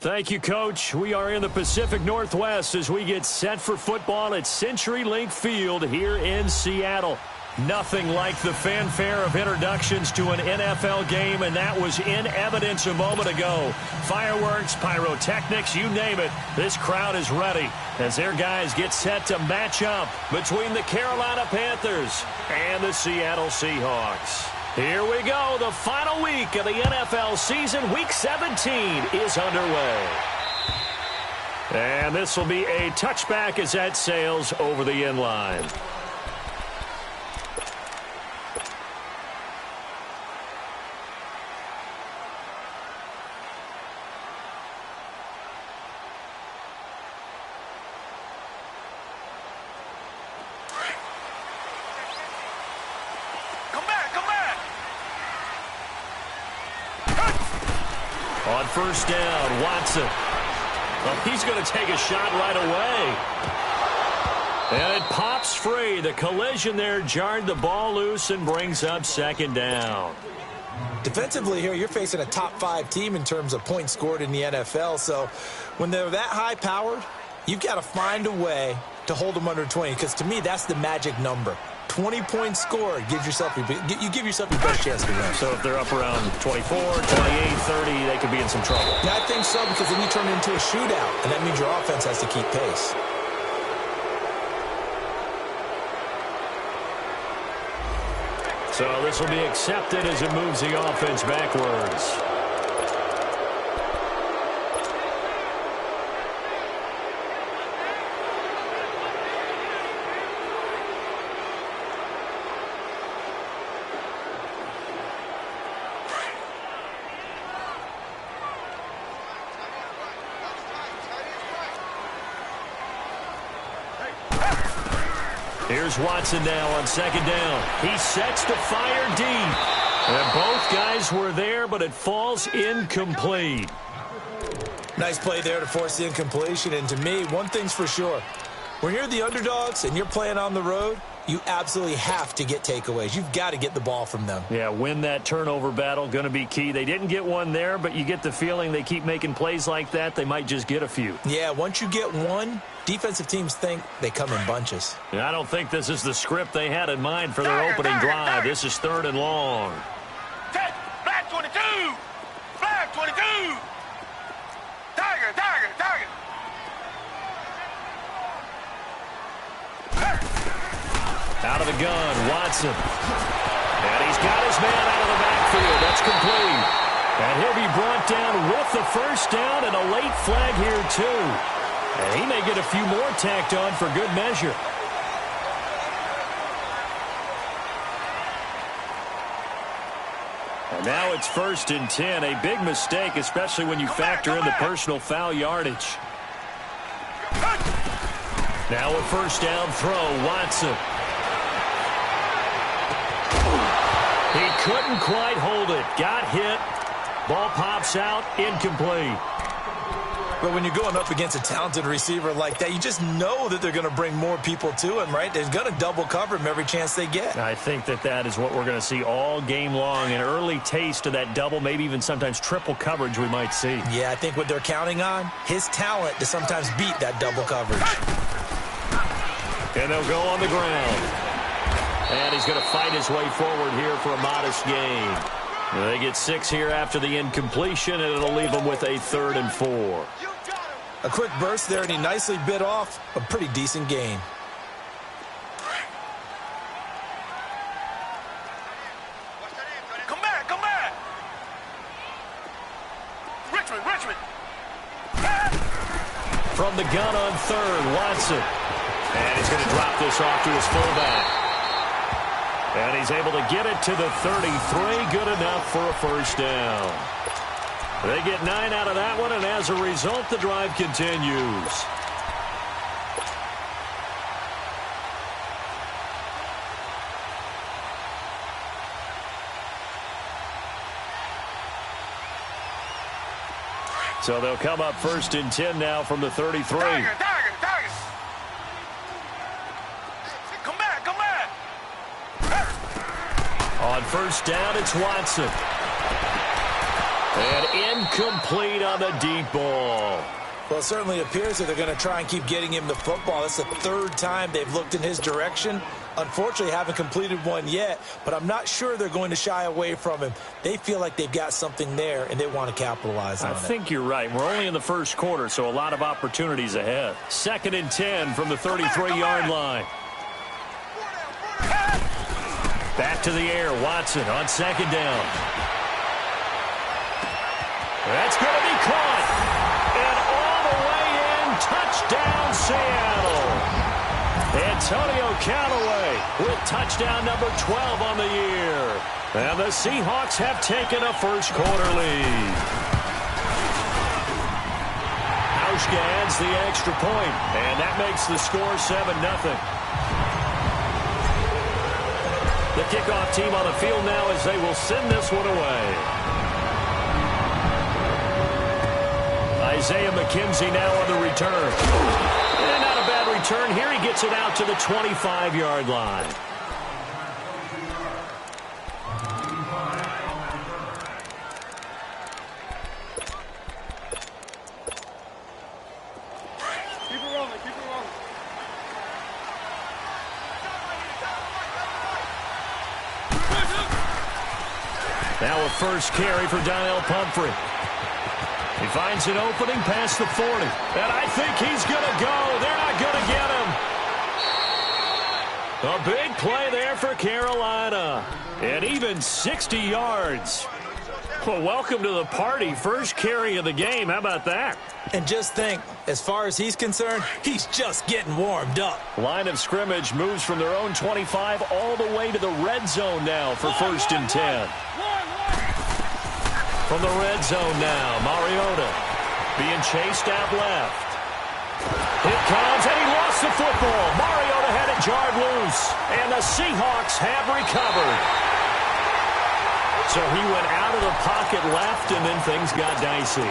Thank you, Coach. We are in the Pacific Northwest as we get set for football at CenturyLink Field here in Seattle. Nothing like the fanfare of introductions to an NFL game, and that was in evidence a moment ago. Fireworks, pyrotechnics, you name it. This crowd is ready as their guys get set to match up between the Carolina Panthers and the Seattle Seahawks. Here we go. The final week of the NFL season. Week 17 is underway. And this will be a touchback as that sails over the end line. On first down, Watson. Well, he's going to take a shot right away. And it pops free. The collision there jarred the ball loose and brings up second down. Defensively here, you're facing a top 5 team in terms of points scored in the NFL. So when they're that high-powered, you've got to find a way to hold them under 20. Because to me, that's the magic number. 20 points scored, you give yourself your best chance to win. So if they're up around 24, 28, 30, they could be in some trouble. Yeah, I think so, because then you turn it into a shootout, and that means your offense has to keep pace. So this will be accepted as it moves the offense backwards. Here's Watson now on second down. He sets to fire deep. And both guys were there, but it falls incomplete. Nice play there to force the incompletion. And to me, one thing's for sure. When you're the underdogs and you're playing on the road, you absolutely have to get takeaways. You've got to get the ball from them. Yeah, win that turnover battle, going to be key. They didn't get one there, but you get the feeling they keep making plays like that, they might just get a few. Yeah, once you get one, defensive teams think they come in bunches. Yeah, I don't think this is the script they had in mind for their opening drive. This is third and long. Flag 22! Flag 22! Tiger! Out of the gun, Watson. And he's got his man out of the backfield. That's complete. And he'll be brought down with the first down and a late flag here, too. And he may get a few more tacked on for good measure. And now it's 1st and 10. A big mistake, especially when you factor in the personal foul yardage. Now a first down throw, Watson. He couldn't quite hold it. Got hit. Ball pops out. Incomplete. But when you're going up against a talented receiver like that, you just know that they're going to bring more people to him, right? They're going to double cover him every chance they get. I think that is what we're going to see all game long. An early taste of that double, maybe even sometimes triple coverage we might see. Yeah, I think what they're counting on, his talent to sometimes beat that double coverage. And they'll go on the ground. And he's going to fight his way forward here for a modest gain. They get 6 here after the incompletion, and it'll leave them with a 3rd and 4. A quick burst there, and he nicely bit off a pretty decent gain. Come back! Richmond! From the gun on 3rd, Watson. And he's going to drop this off to his fullback. And he's able to get it to the 33. Good enough for a first down. They get 9 out of that one, and as a result, the drive continues. So they'll come up 1st and 10 now from the 33. Tiger. Come back. On first down, it's Watson. And incomplete on the deep ball. Well, it certainly appears that they're going to try and keep getting him the football. That's the third time they've looked in his direction. Unfortunately, haven't completed one yet, but I'm not sure they're going to shy away from him. They feel like they've got something there, and they want to capitalize on it. I think you're right. We're only in the first quarter, so a lot of opportunities ahead. 2nd and 10 from the 33-yard line. Back to the air, Watson on 2nd down. That's going to be caught. And all the way in, touchdown Seattle. Antonio Callaway with touchdown number 12 on the year. And the Seahawks have taken a first-quarter lead. Hauschka adds the extra point, and that makes the score 7-0. The kickoff team on the field now as they will send this one away. Isaiah McKenzie now on the return. And not a bad return. Here he gets it out to the 25-yard line. Keep it rolling, keep it rolling. Now a first carry for Donnell Pumphrey. He finds an opening past the 40. And I think he's going to go. They're not going to get him. A big play there for Carolina. And even 60 yards. Well, welcome to the party. First carry of the game. How about that? And just think, as far as he's concerned, he's just getting warmed up. Line of scrimmage moves from their own 25 all the way to the red zone now for 1st and 10. From the red zone now, Mariota being chased out left. It comes, and he lost the football. Mariota had it jarred loose, and the Seahawks have recovered. So he went out of the pocket left, and then things got dicey.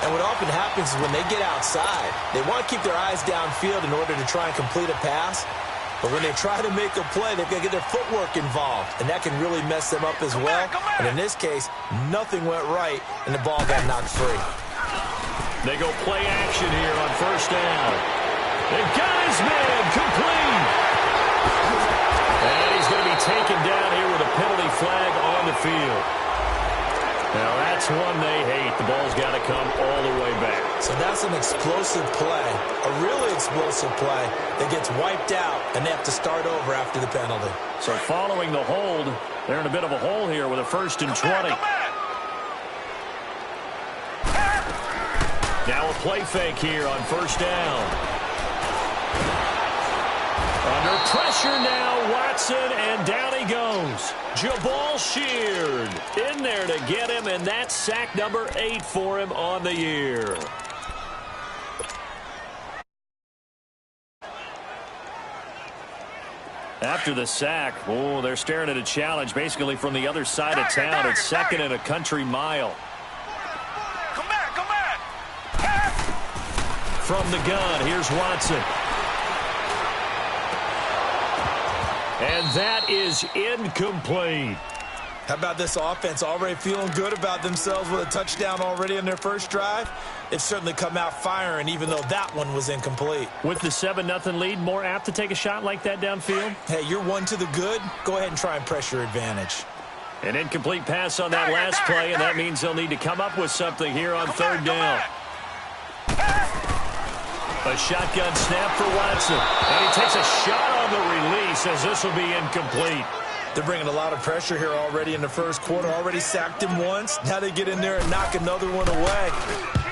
And what often happens is when they get outside, they want to keep their eyes downfield in order to try and complete a pass. But when they try to make a play, they've got to get their footwork involved, and that can really mess them up as well. And in this case, nothing went right, and the ball got knocked free. They go play action here on 1st down. They've got his man complete. And he's going to be taken down here with a penalty flag on the field. Now, that's one they hate. The ball's got to come all the way back. So that's an explosive play, a really explosive play that gets wiped out, and they have to start over after the penalty. So following the hold, they're in a bit of a hole here with a 1st and 20. Now a play fake here on 1st down. Under pressure now, Watson, and down he goes. Jabal Sheard in there to get him, and that's sack number 8 for him on the year. After the sack, they're staring at a challenge basically from the other side of town. It's 2nd and a country mile. Come back, come back. From the gun, here's Watson. And that is incomplete. How about this offense already feeling good about themselves with a touchdown already in their first drive? They've certainly come out firing, even though that one was incomplete. With the 7-0 lead, more apt to take a shot like that downfield? Hey, you're one to the good. Go ahead and try and press your advantage. An incomplete pass on that last play, and that means they'll need to come up with something here on 3rd down. A shotgun snap for Watson. And he takes a shot on the release as this will be incomplete. They're bringing a lot of pressure here already in the first quarter. Already sacked him once. Now they get in there and knock another one away.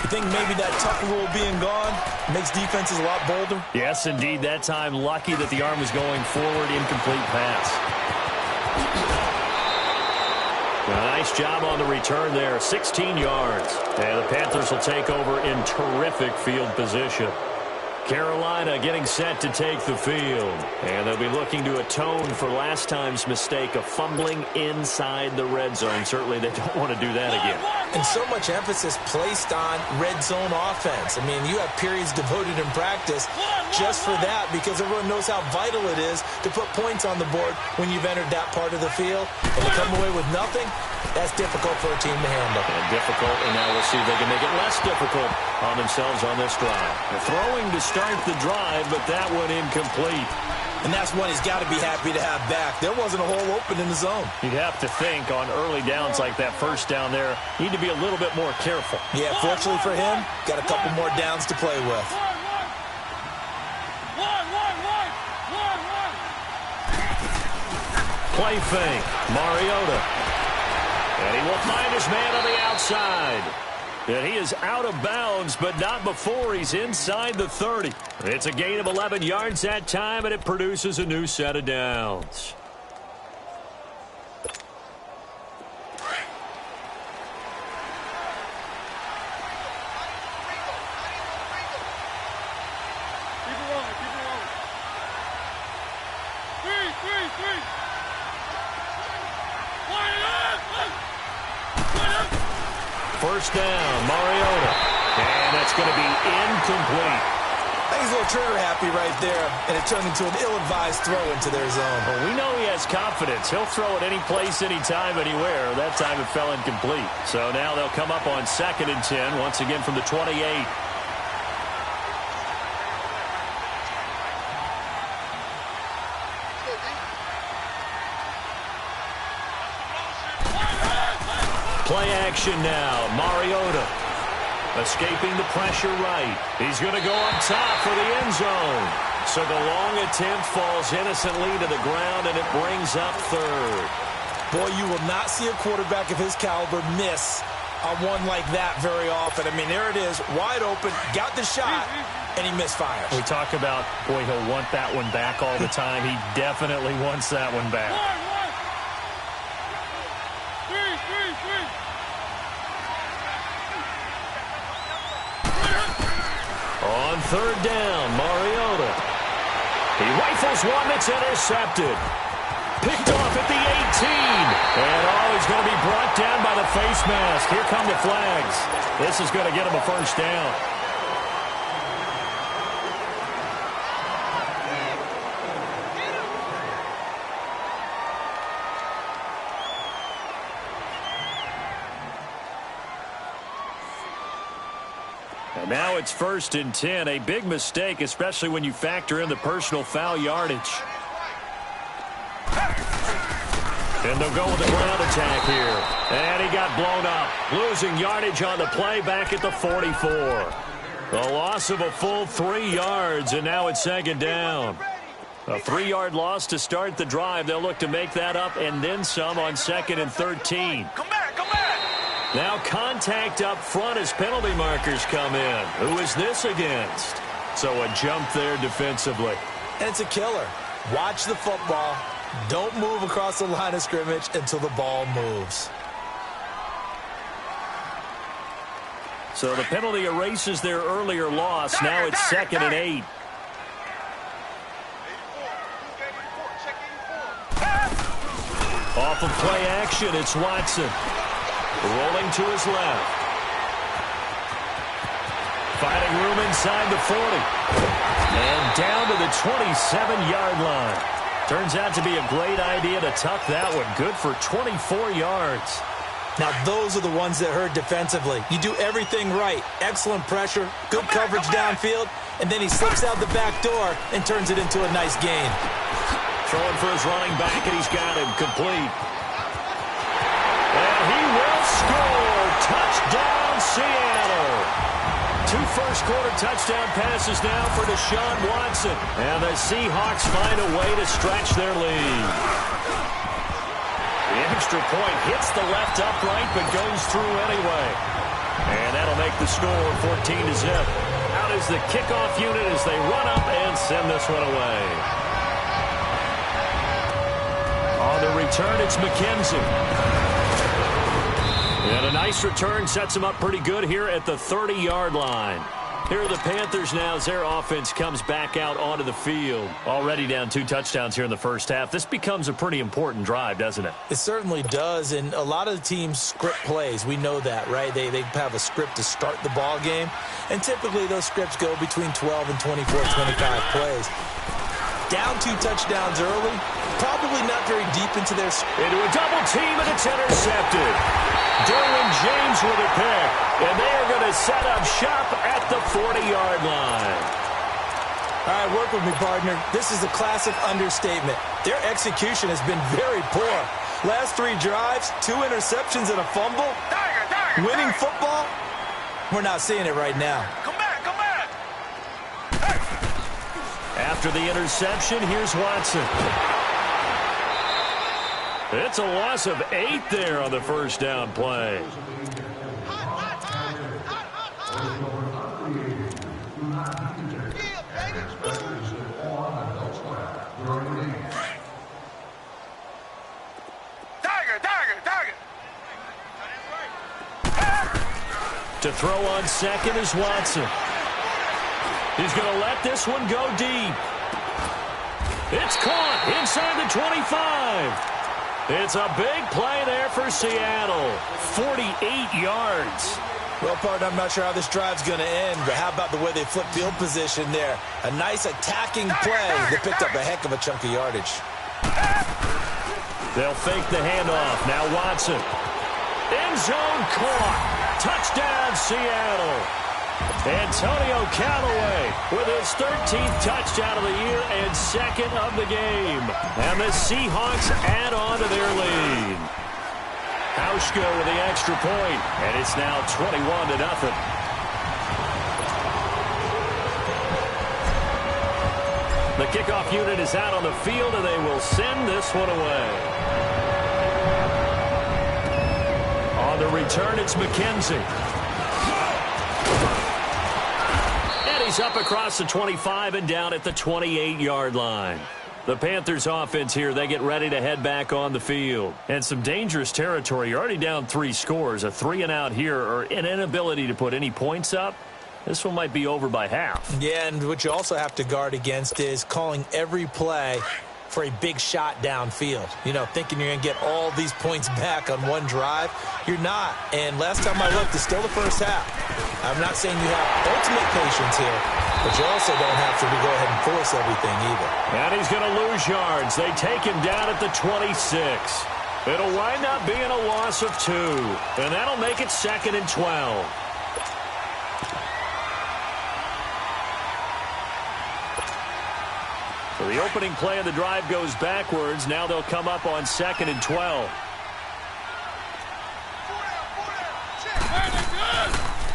You think maybe that Tucker rule being gone makes defenses a lot bolder? Yes, indeed. That time, lucky that the arm was going forward. Incomplete pass. A nice job on the return there. 16 yards. And the Panthers will take over in terrific field position. Carolina getting set to take the field. And they'll be looking to atone for last time's mistake of fumbling inside the red zone. Certainly they don't want to do that again. And so much emphasis placed on red zone offense. I mean, you have periods devoted in practice just for that because everyone knows how vital it is to put points on the board when you've entered that part of the field. And to come away with nothing, that's difficult for a team to handle. And difficult, and now we'll see if they can make it less difficult on themselves on this drive. They're throwing to start the drive, but that one incomplete. And that's one he's got to be happy to have back. There wasn't a hole open in the zone. You'd have to think on early downs like that first down there, need to be a little bit more careful. Yeah, fortunately for him, got a couple more downs to play with. Play fake, Mariota. And he will find his man on the outside. And he is out of bounds, but not before he's inside the 30. It's a gain of 11 yards that time, and it produces a new set of downs. First down, Mariota. And that's going to be incomplete. I think he's a little trigger happy right there, and it turned into an ill-advised throw into their zone. Well, we know he has confidence. He'll throw it any place, anytime, anywhere. That time it fell incomplete. So now they'll come up on 2nd and 10, once again from the 28. Play action now. Mariota escaping the pressure right. He's going to go up top for the end zone. So the long attempt falls innocently to the ground, and it brings up 3rd. Boy, you will not see a quarterback of his caliber miss on one like that very often. I mean, there it is, wide open, got the shot, and he misfires. We talk about, boy, he'll want that one back all the time. He definitely wants that one back. On 3rd down, Mariota. He rifles one that's intercepted. Picked off at the 18. And he's going to be brought down by the face mask. Here come the flags. This is going to get him a first down. And now it's 1st and 10. A big mistake, especially when you factor in the personal foul yardage. And they'll go with the ground attack here. And he got blown up. Losing yardage on the play back at the 44. The loss of a full 3 yards, and now it's 2nd down. A 3-yard loss to start the drive. They'll look to make that up and then some on 2nd and 13. Come back, come back. Now contact up front as penalty markers come in. Who is this against? So a jump there defensively. And it's a killer. Watch the football. Don't move across the line of scrimmage until the ball moves. So the penalty erases their earlier loss. Now it's 2nd and 8. Off of play action, it's Watson. Rolling to his left. Finding room inside the 40. And down to the 27-yard line. Turns out to be a great idea to tuck that one. Good for 24 yards. Now, those are the ones that hurt defensively. You do everything right. Excellent pressure, good coverage downfield, and then he slips out the back door and turns it into a nice gain. Throwing for his running back, and he's got him complete. And he will score. Touchdown, Seattle. 2 first-quarter touchdown passes now for Deshaun Watson. And the Seahawks find a way to stretch their lead. The extra point hits the left upright, but goes through anyway. And that'll make the score 14-0. Out is the kickoff unit as they run up and send this one away. On the return, it's McKenzie. And a nice return sets him up pretty good here at the 30-yard line. Here are the Panthers now as their offense comes back out onto the field. Already down 2 touchdowns here in the first half. This becomes a pretty important drive, doesn't it? It certainly does, and a lot of the teams script plays. We know that, right? They have a script to start the ball game, and typically those scripts go between 12 and 24, 25 plays. Down 2 touchdowns early, probably not very deep into their... Into a double team, and it's intercepted. Derwin James with a pick, and they are going to set up shop at the 40-yard line. All right, work with me, partner. This is a classic understatement. Their execution has been very poor. Last 3 drives, 2 interceptions and a fumble. Winning football, we're not seeing it right now. Come back, come back. After the interception, here's Watson. It's a loss of 8 there on the first down play. To throw on second is Watson. He's going to let this one go deep. It's caught inside the 25. It's a big play there for Seattle. 48 yards. Well, partner, I'm not sure how this drive's going to end, but how about the way they flip field position there? A nice attacking play. They picked up a heck of a chunk of yardage. They'll fake the handoff. Now Watson. End zone caught. Touchdown, Seattle. Antonio Callaway with his 13th touchdown of the year and 2nd of the game. And the Seahawks add on to their lead. Hauschka with the extra point, and it's now 21-0. The kickoff unit is out on the field, and they will send this one away. On the return, it's McKenzie. And he's up across the 25 and down at the 28-yard line. The Panthers offense here, they get ready to head back on the field. And some dangerous territory. You're already down 3 scores. A 3-and-out here, or an inability to put any points up. This one might be over by half. Yeah, and what you also have to guard against is calling every play for a big shot downfield. You know, thinking you're going to get all these points back on one drive. You're not. And last time I looked, it's still the first half. I'm not saying you have ultimate patience here, but you also don't have to go ahead and force everything either. And he's going to lose yards. They take him down at the 26. It'll wind up being a loss of 2. And that'll make it 2nd and 12. So the opening play of the drive goes backwards. Now they'll come up on 2nd and 12.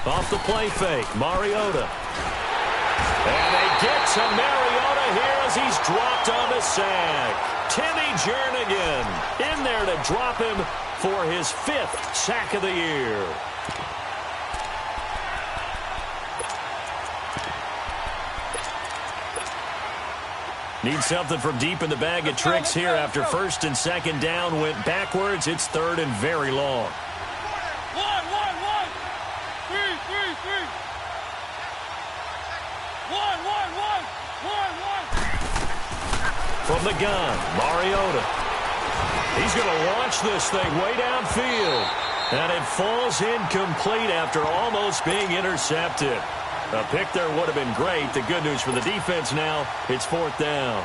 Off the play fake, Mariota. And they get to Mariota here as he's dropped on the sack. Timmy Jernigan in there to drop him for his 5th sack of the year. Need something from deep in the bag of tricks here after 1st and 2nd down went backwards. It's 3rd and very long. One. 3. 1. From the gun, Mariota. He's going to launch this thing way downfield. And it falls incomplete after almost being intercepted. A pick there would have been great. The good news for the defense now, it's 4th down.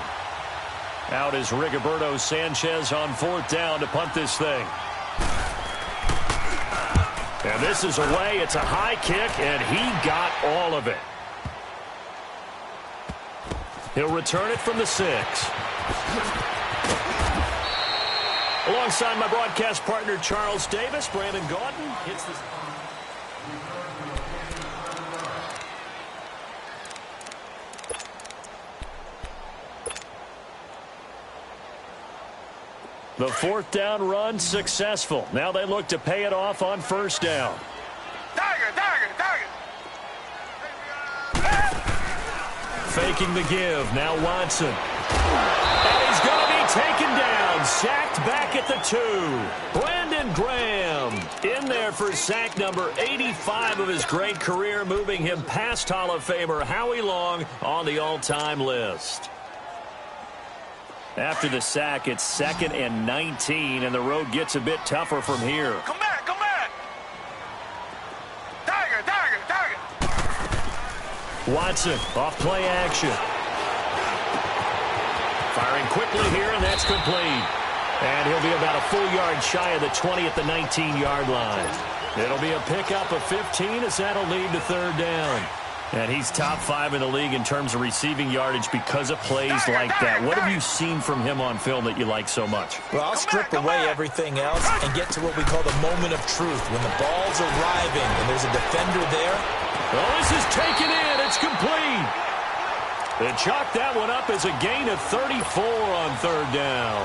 Out is Rigoberto Sanchez on 4th down to punt this thing. And this is away. It's a high kick, and he got all of it. He'll return it from the 6. Alongside my broadcast partner, Charles Davis, Brandon Gaudin hits the... The 4th down run successful. Now they look to pay it off on 1st down. Tiger. Faking the give. Now Watson. And he's going to be taken down. Sacked back at the 2. Brandon Graham In there for sack number 85 of his great career, moving him past Hall of Famer Howie Long on the all-time list. After the sack, it's 2nd and 19, and the road gets a bit tougher from here. Come back, come back. Tiger, tiger, tiger. Watson, off play action. Firing quickly here, and that's complete. And he'll be about a full yard shy of the 20 at the 19-yard line. It'll be a pickup of 15 as that'll lead to third down. And he's top 5 in the league in terms of receiving yardage because of plays like that. What have you seen from him on film that you like so much? Well, I'll strip away everything else and get to what we call the moment of truth. When the ball's arriving and there's a defender there. Oh, this is taken in. It's complete. They chalked that one up as a gain of 34 on third down.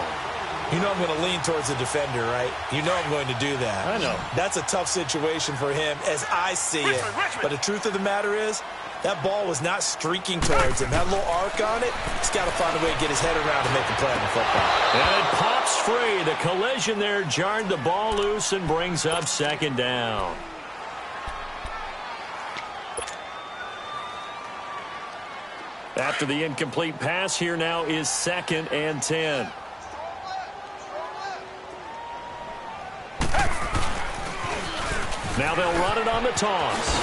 You know I'm going to lean towards the defender, right? You know I'm going to do that. I know. That's a tough situation for him as I see it. But the truth of the matter is, that ball was not streaking towards him. That little arc on it, he's got to find a way to get his head around and make a play on the football. And it pops free. The collision there jarred the ball loose and brings up second down. After the incomplete pass, here now is 2nd and 10. Now they'll run it on the toss.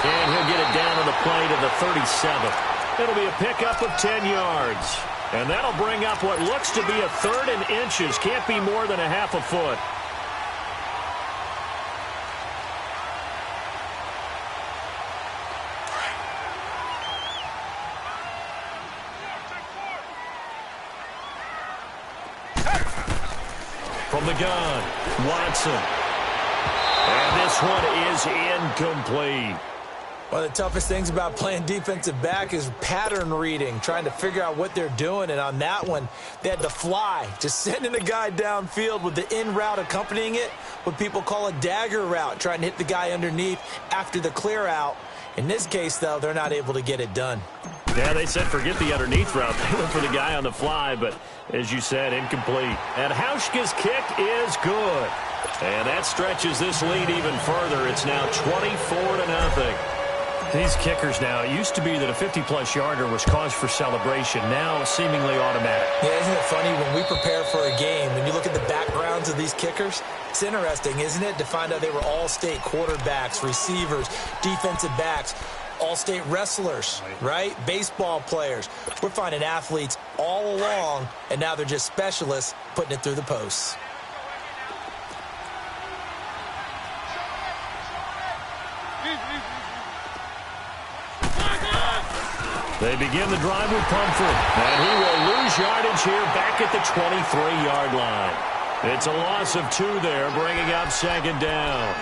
And he'll get it down to the play to the 37. It'll be a pickup of 10 yards. And that'll bring up what looks to be a 3rd and inches. Can't be more than a half a foot. From the gun, Watson. And this one is incomplete. One of the toughest things about playing defensive back is pattern reading, trying to figure out what they're doing. And on that one, they had to fly, just sending the guy downfield with the in route accompanying it, what people call a dagger route, trying to hit the guy underneath after the clear out. In this case, though, they're not able to get it done. Yeah, they said forget the underneath route. They went for the guy on the fly, but as you said, incomplete. And Hauschka's kick is good. And that stretches this lead even further. It's now 24-0. These kickers now, it used to be that a 50-plus yarder was cause for celebration. Now seemingly automatic. Yeah, isn't it funny when we prepare for a game, when you look at the backgrounds of these kickers, it's interesting, isn't it, to find out they were all-state quarterbacks, receivers, defensive backs, all-state wrestlers, right? Baseball players. We're finding athletes all along, and now they're just specialists putting it through the posts. They begin the drive with Pumphrey, and he will lose yardage here back at the 23-yard line. It's a loss of 2 there, bringing up second down.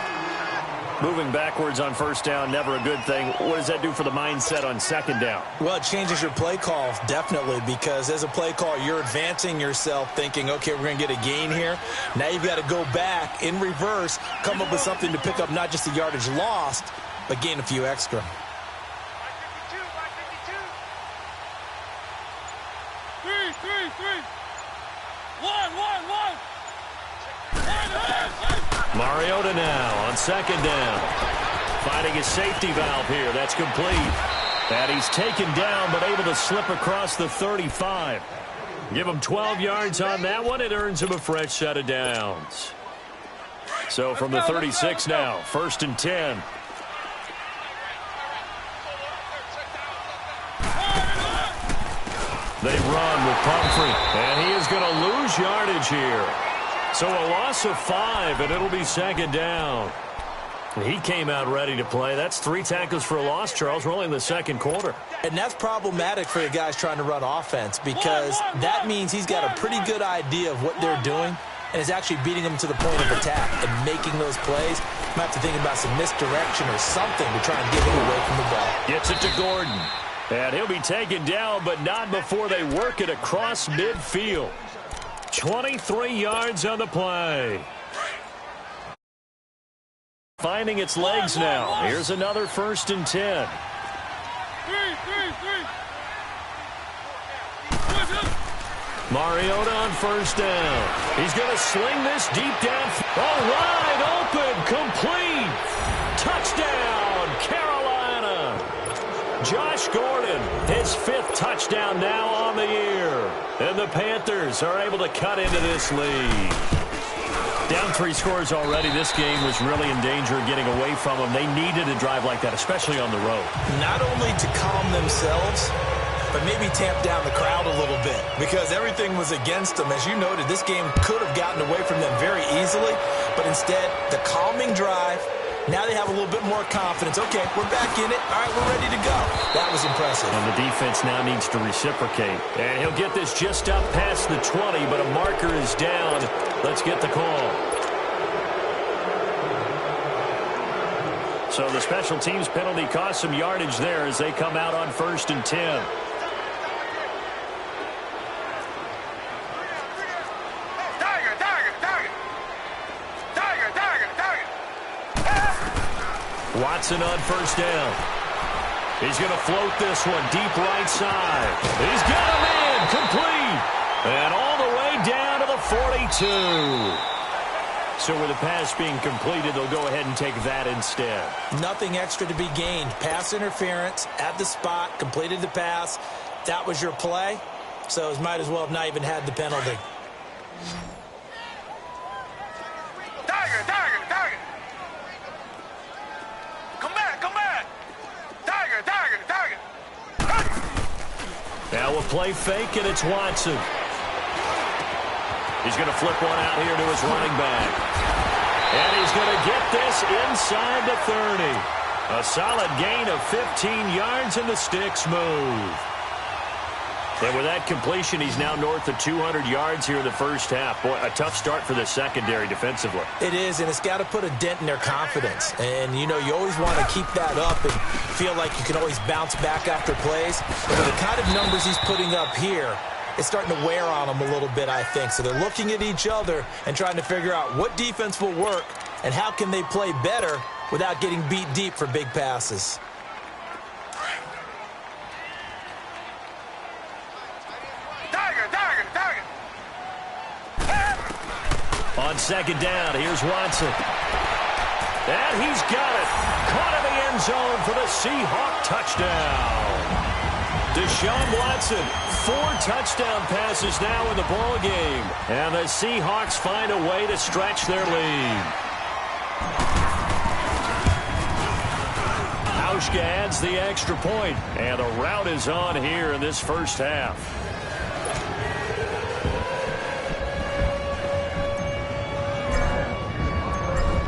Moving backwards on first down, never a good thing. What does that do for the mindset on second down? Well, it changes your play call, definitely, because as a play call, you're advancing yourself thinking, okay, we're going to get a gain here. Now you've got to go back in reverse, come up with something to pick up not just the yardage lost, but gain a few extra. Mariota now on second down. Finding his safety valve here. That's complete. And he's taken down but able to slip across the 35. Give him 12 yards on that one. It earns him a fresh set of downs. So from the 36 now, 1st and 10. They run with Pumphrey, and he is going to lose yardage here. So a loss of 5, and it'll be second down. He came out ready to play. That's 3 tackles for a loss, Charles. We're only in the second quarter. And that's problematic for the guys trying to run offense because that means he's got a pretty good idea of what they're doing and is actually beating them to the point of attack and making those plays. Might have to think about some misdirection or something to try and get him away from the ball. Gets it to Gordon. And he'll be taken down, but not before they work it across midfield. 23 yards on the play. Finding its legs now. Here's another 1st and 10. Mariota on first down. He's going to sling this deep down. Oh, wide open. complete. Touchdown, Carolina. Josh Gordon, his 5th touchdown now on the year. And the Panthers are able to cut into this lead. Down 3 scores already. This game was really in danger of getting away from them. They needed a drive like that, especially on the road. Not only to calm themselves, but maybe tamp down the crowd a little bit because everything was against them. As you noted, this game could have gotten away from them very easily, but instead, the calming drive, now they have a little bit more confidence. Okay, we're back in it. All right, we're ready to go. That was impressive. And the defense now needs to reciprocate. And he'll get this just up past the 20, but a marker is down. Let's get the call. So the special teams penalty cost some yardage there as they come out on 1st and 10. Watson on 1st down. He's going to float this one deep right side. He's got him in, complete. And all the way down to the 42. So with the pass being completed, they'll go ahead and take that instead. Nothing extra to be gained. Pass interference at the spot, completed the pass. That was your play, so it might as well have not even had the penalty. Now a play fake, and it's Watson. He's going to flip one out here to his running back. And he's going to get this inside the 30. A solid gain of 15 yards, and the sticks move. And with that completion, he's now north of 200 yards here in the first half. Boy, a tough start for the secondary defensively. It is, and it's got to put a dent in their confidence. And, you know, you always want to keep that up and feel like you can always bounce back after plays. But with the kind of numbers he's putting up here, it's starting to wear on them a little bit, I think. So they're looking at each other and trying to figure out what defense will work and how can they play better without getting beat deep for big passes. On 2nd down, here's Watson. And he's got it. Caught in the end zone for the Seahawk touchdown. Deshaun Watson, 4 touchdown passes now in the ball game. And the Seahawks find a way to stretch their lead. Hauschka adds the extra point. And the rout is on here in this first half.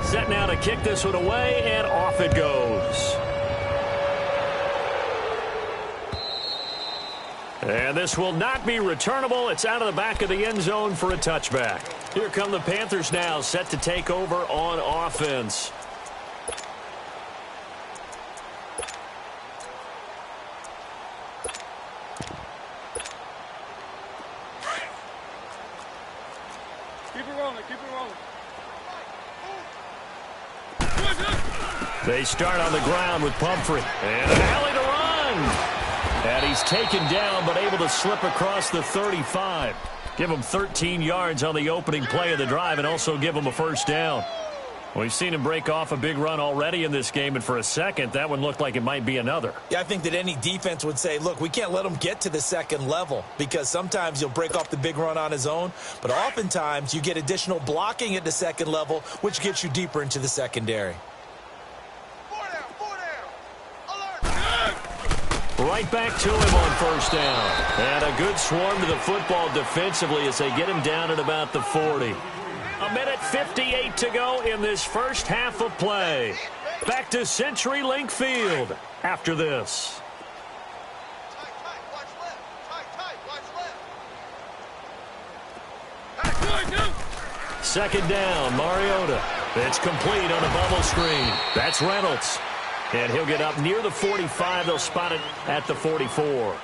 Set now to kick this one away, and off it goes. And this will not be returnable. It's out of the back of the end zone for a touchback. Here come the Panthers now, set to take over on offense. Keep it rolling, keep it rolling. They start on the ground with Pumphrey. And an alley to run. And he's taken down, but able to slip across the 35. Give him 13 yards on the opening play of the drive and also give him a 1st down. We've seen him break off a big run already in this game, and for a second, that one looked like it might be another. Yeah, I think that any defense would say, look, we can't let him get to the 2nd level because sometimes you'll break off the big run on his own, but oftentimes you get additional blocking at the 2nd level, which gets you deeper into the secondary. Right back to him on 1st down. And a good swarm to the football defensively as they get him down at about the 40. 1:58 to go in this first half of play. Back to CenturyLink Field after this. Second down, Mariota. It's complete on a bubble screen. That's Reynolds. And he'll get up near the 45. They'll spot it at the 44.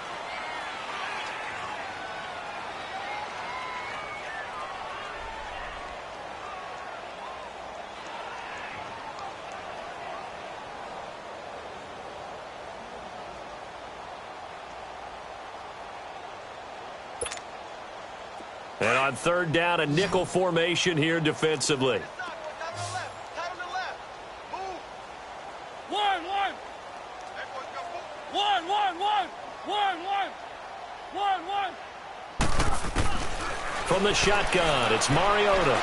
And on 3rd down, a nickel formation here defensively. One. From the shotgun, it's Mariota.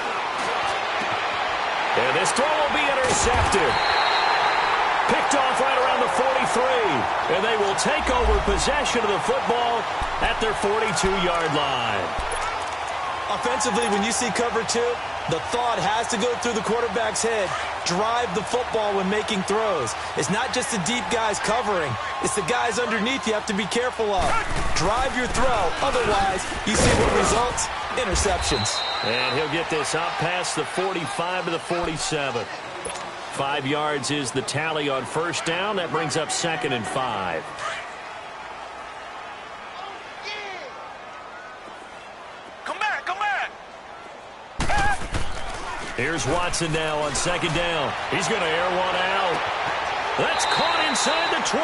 And this throw will be intercepted. Picked off right around the 43. And they will take over possession of the football at their 42-yard line. Offensively, when you see cover two, the thought has to go through the quarterback's head. Drive the football when making throws. It's not just the deep guys covering. It's the guys underneath you have to be careful of. Drive your throw. Otherwise, you see what results? Interceptions. And he'll get this up past the 45 to the 47. 5 yards is the tally on first down. That brings up 2nd and 5. Come back. Here's Watson now on 2nd down. He's going to air one out. That's caught inside the 20.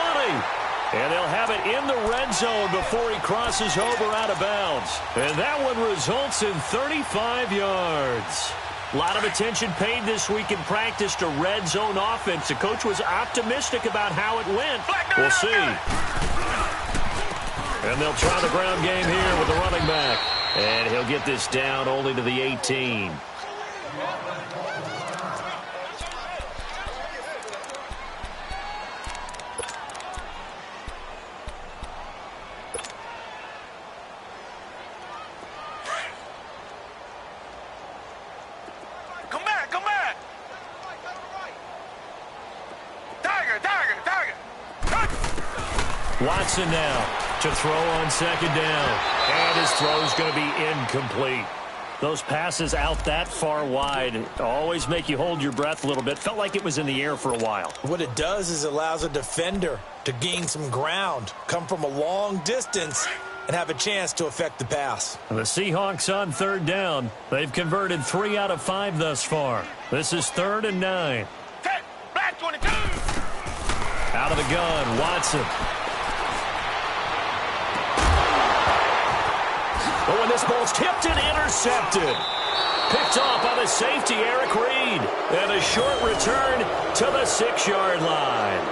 And they'll have it in the red zone before he crosses over out of bounds. And that one results in 35 yards. A lot of attention paid this week in practice to red zone offense. The coach was optimistic about how it went. We'll see. And they'll try the ground game here with the running back. And he'll get this down only to the 18. Watson now to throw on 2nd down. And his throw's going to be incomplete. Those passes out that far wide always make you hold your breath a little bit. Felt like it was in the air for a while. What it does is allows a defender to gain some ground, come from a long distance, and have a chance to affect the pass. The Seahawks on 3rd down. They've converted 3 out of 5 thus far. This is 3rd and 9. Black 22. Out of the gun, Watson. But when this ball's tipped and intercepted. Picked off by the safety, Eric Reed. And a short return to the 6-yard line.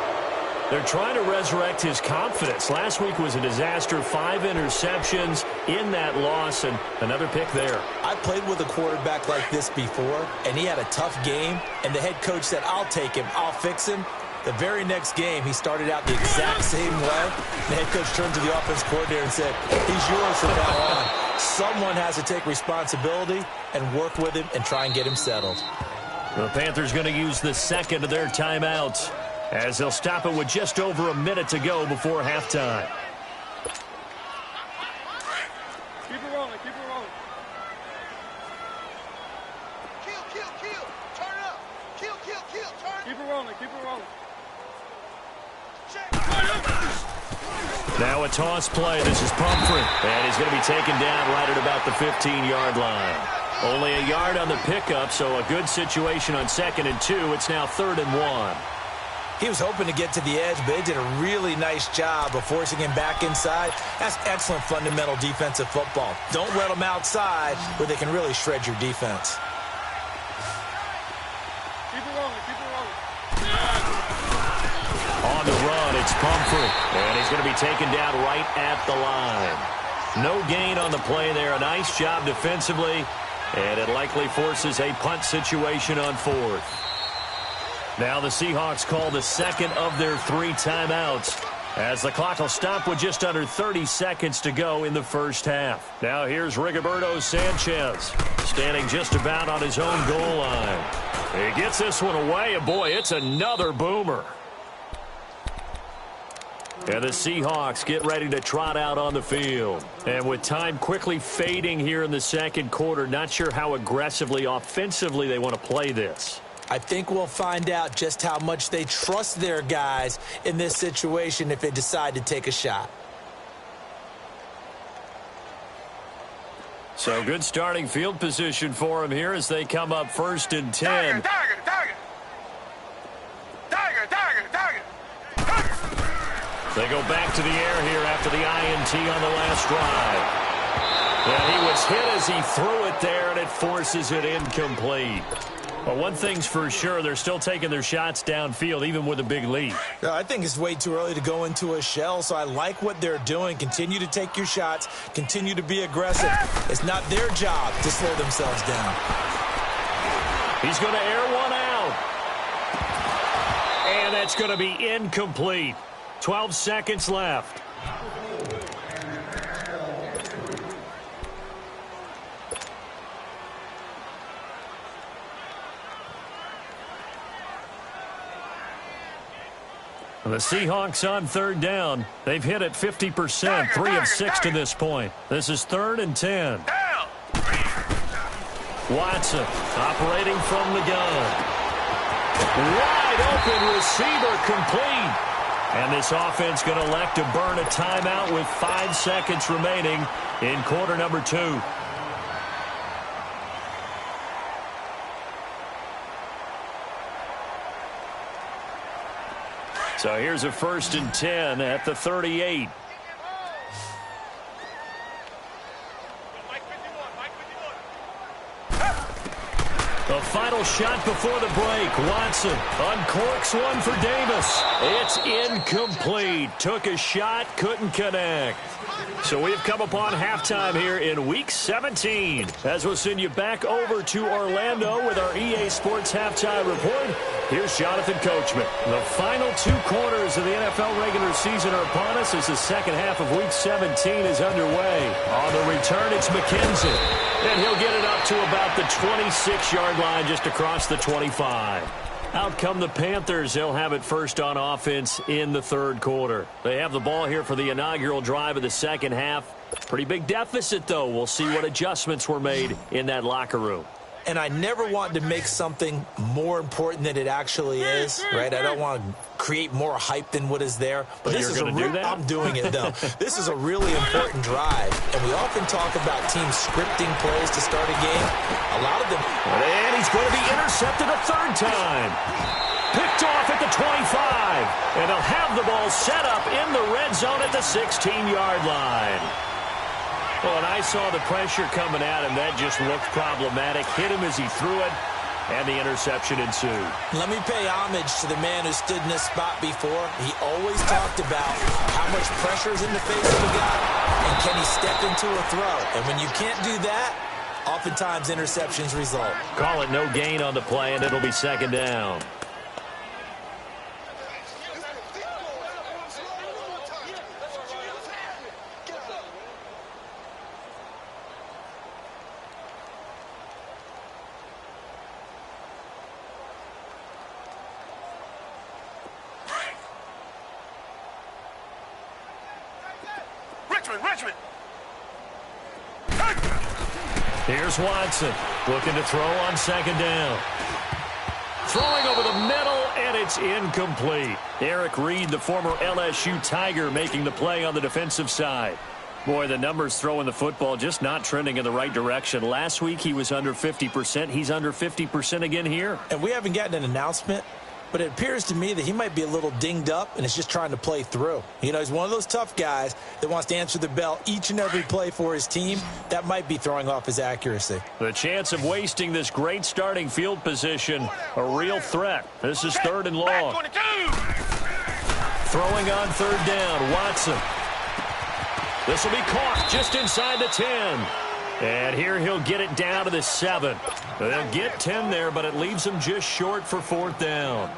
They're trying to resurrect his confidence. Last week was a disaster. 5 interceptions in that loss, and another pick there. I played with a quarterback like this before, and he had a tough game, and the head coach said, I'll take him, I'll fix him. The very next game, he started out the exact same way. The head coach turned to the offense coordinator and said, he's yours from now on. Someone has to take responsibility and work with him and try and get him settled. The Panthers going to use the second of their timeouts as they'll stop it with just over a minute to go before halftime. Keep it rolling. Kill. Turn it up. Kill. Turn. Keep it rolling. Now a toss play. This is Pumphrey. And he's going to be taken down right at about the 15-yard line. Only a yard on the pickup, so a good situation on 2nd and 2. It's now 3rd and 1. He was hoping to get to the edge, but they did a really nice job of forcing him back inside. That's excellent fundamental defensive football. Don't let them outside where they can really shred your defense. Keep it rolling. On the run, it's Pumphrey. And he's going to be taken down right at the line. No gain on the play there. A nice job defensively. And it likely forces a punt situation on 4th. Now the Seahawks call the second of their 3 timeouts as the clock will stop with just under 30 seconds to go in the first half. Now here's Rigoberto Sanchez standing just about on his own goal line. He gets this one away, and boy, it's another boomer. And the Seahawks get ready to trot out on the field. And with time quickly fading here in the second quarter, not sure how aggressively, offensively they want to play this. I think we'll find out just how much they trust their guys in this situation if they decide to take a shot. So good starting field position for them here as they come up 1st and 10. Tiger. They go back to the air here after the INT on the last drive. And he was hit as he threw it there, and it forces it incomplete. Well, one thing's for sure, they're still taking their shots downfield, even with a big lead. I think it's way too early to go into a shell, so I like what they're doing. Continue to take your shots. Continue to be aggressive. It's not their job to slow themselves down. He's going to air one out. And that's going to be incomplete. 12 seconds left. The Seahawks on third down. They've hit it 50%, 3 of 6 to this point. This is 3rd and 10. Watson operating from the gun. Wide open receiver complete. And this offense going to elect to burn a timeout with 5 seconds remaining in quarter number 2. So here's a 1st and 10 at the 38. The final shot before the break. Watson uncorks one for Davis. It's incomplete. Took a shot, couldn't connect. So we've come upon halftime here in Week 17. As we'll send you back over to Orlando with our EA Sports Halftime Report. Here's Jonathan Coachman. The final 2 quarters of the NFL regular season are upon us as the second half of Week 17 is underway. On the return, it's McKenzie. And he'll get it up to about the 26-yard line just across the 25. Out come the Panthers. They'll have it first on offense in the 3rd quarter. They have the ball here for the inaugural drive of the second half. Pretty big deficit, though. We'll see what adjustments were made in that locker room. And I never want to make something more important than it actually is, right? I don't want to create more hype than what is there. But this is I'm doing it, though. This is a really important drive. And we often talk about teams scripting plays to start a game. A lot of them. And he's going to be intercepted a 3rd time. Picked off at the 25. And they'll have the ball set up in the red zone at the 16-yard line. Well, and I saw the pressure coming at him. That just looked problematic. Hit him as he threw it, and the interception ensued. Let me pay homage to the man who stood in this spot before. He always talked about how much pressure is in the face of a guy, and can he step into a throw. And when you can't do that, oftentimes interceptions result. Call it no gain on the play, and it'll be 2nd down. Richmond. Here's Watson looking to throw on 2nd down. Throwing over the middle, and it's incomplete. Eric Reed, the former LSU Tiger, making the play on the defensive side. Boy, the numbers throwing the football just not trending in the right direction. Last week he was under 50%. He's under 50% again here. And we haven't gotten an announcement, but it appears to me that he might be a little dinged up and is just trying to play through. You know, he's one of those tough guys that wants to answer the bell each and every play for his team. That might be throwing off his accuracy. The chance of wasting this great starting field position, a real threat. This is 3rd and long. Throwing on 3rd down, Watson. This will be caught just inside the 10. And here he'll get it down to the 7. They'll get 10 there, but it leaves them just short for 4th down.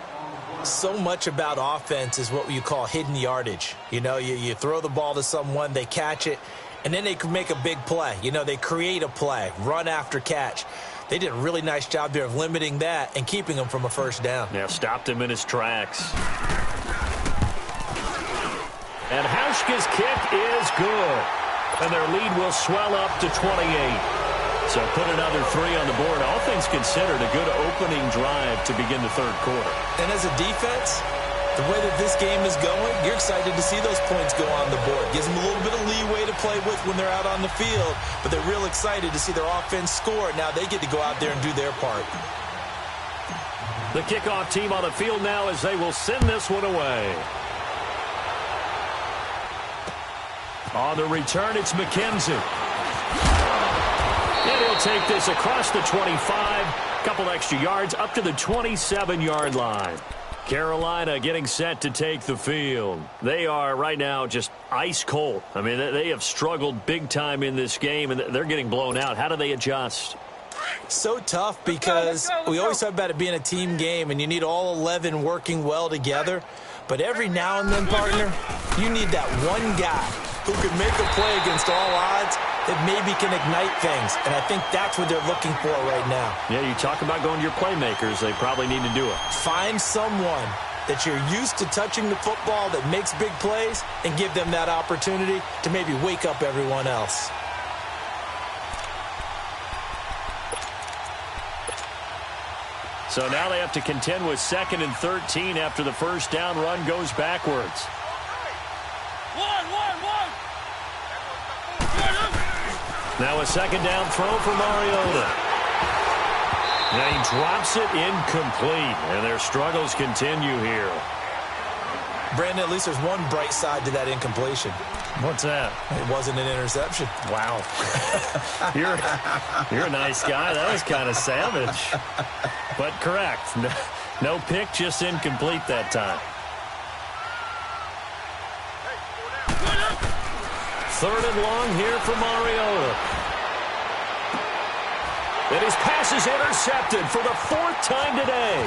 So much about offense is what you call hidden yardage. You know, you throw the ball to someone, they catch it, and then they can make a big play. You know, they create a play, run after catch. They did a really nice job there of limiting that and keeping him from a 1st down. Yeah, stopped him in his tracks. And Hauschka's kick is good. And their lead will swell up to 28. So put another 3 on the board. All things considered, a good opening drive to begin the 3rd quarter. And as a defense, the way that this game is going, you're excited to see those points go on the board. Gives them a little bit of leeway to play with when they're out on the field. But they're real excited to see their offense score. Now they get to go out there and do their part. The kickoff team on the field now as they will send this one away. On the return, it's McKenzie. And he'll take this across the 25 Couple extra yards up to the 27-yard line. Carolina getting set to take the field. They are right now just ice cold. I mean, they have struggled big time in this game, and they're getting blown out. How do they adjust? So tough because we always talk about it being a team game, and you need all 11 working well together. But every now and then, partner, you need that one guy who can make a play against all odds that maybe can ignite things. And I think that's what they're looking for right now. Yeah, you talk about going to your playmakers. They probably need to do it. Find someone that you're used to touching the football that makes big plays and give them that opportunity to maybe wake up everyone else. So now they have to contend with 2nd and 13 after the first down run goes backwards. Now a 2nd down throw for Mariota. Now he drops it incomplete, and their struggles continue here. Brandon, at least there's one bright side to that incompletion. What's that? It wasn't an interception. Wow. You're a nice guy. That was kind of savage. But correct. No pick, just incomplete that time. 3rd and long here for Mariota. And his pass is intercepted for the 4th time today.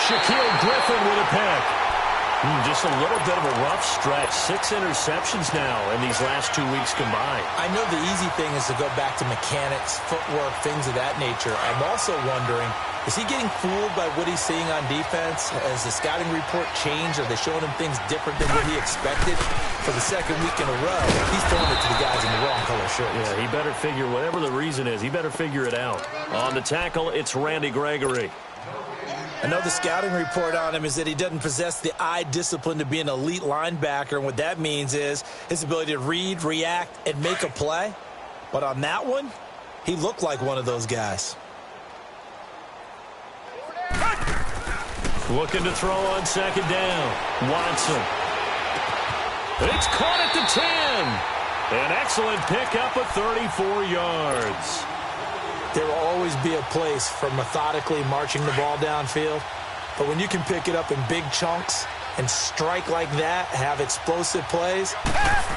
Shaquille Griffin with a pick. Just a little bit of a rough stretch. 6 interceptions now in these last 2 weeks combined. I know the easy thing is to go back to mechanics, footwork, things of that nature. I'm also wondering, is he getting fooled by what he's seeing on defense? Has the scouting report changed? Are they showing him things different than what he expected? For the 2nd week in a row, he's throwing it to the guys in the wrong color shirts. Yeah, he better figure, whatever the reason is, he better figure it out. On the tackle, it's Randy Gregory. I know the scouting report on him is that he doesn't possess the eye discipline to be an elite linebacker, and what that means is his ability to read, react, and make a play. But on that one, he looked like one of those guys. Looking to throw on 2nd down. Watson. It's caught at the 10. An excellent pickup of 34 yards. There will always be a place for methodically marching the ball downfield. But when you can pick it up in big chunks and strike like that, have explosive plays,